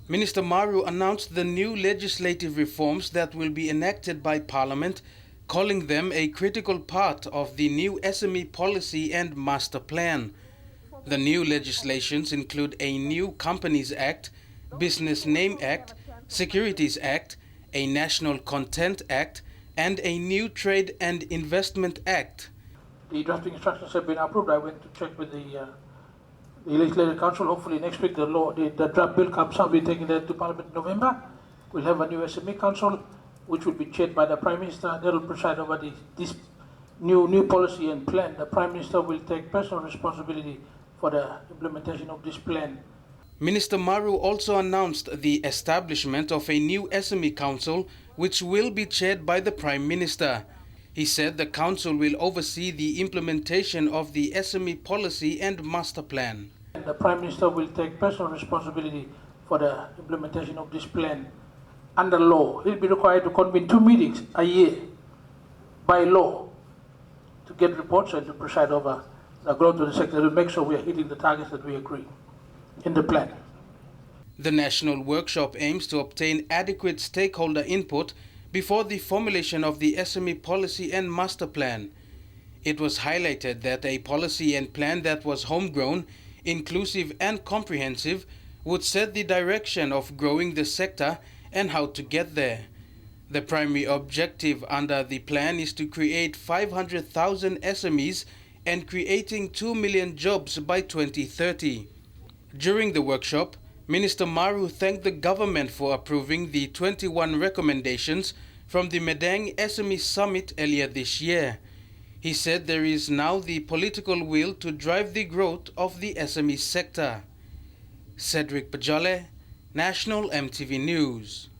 Minister Maru announced the new legislative reforms that will be enacted by Parliament, calling them a critical part of the new SME policy and master plan. The new legislations include a new Companies Act, Business Name Act, Securities Act, a National Content Act, and a new Trade and Investment Act. The drafting instructions have been approved. I went to check with the Legislative Council. Hopefully next week the draft bill comes out. We're taking that to Parliament in November. We'll have a new SME Council, which will be chaired by the Prime Minister. They will preside over this new policy and plan. The Prime Minister will take personal responsibility for the implementation of this plan. Minister Maru also announced the establishment of a new SME Council, which will be chaired by the Prime Minister. He said the council will oversee the implementation of the SME policy and master plan. The Prime Minister will take personal responsibility for the implementation of this plan. Under law, he'll be required to convene 2 meetings a year by law to get reports and to preside over the growth of the sector to make sure we are hitting the targets that we agree in the plan. The national workshop aims to obtain adequate stakeholder input before the formulation of the SME policy and master plan. It was highlighted that a policy and plan that was homegrown, inclusive and comprehensive would set the direction of growing the sector and how to get there. The primary objective under the plan is to create 500,000 SMEs and creating 2 million jobs by 2030. During the workshop, Minister Maru thanked the government for approving the 21 recommendations from the Medang SME Summit earlier this year. He said there is now the political will to drive the growth of the SME sector. Cedric Bajale, National MTV News.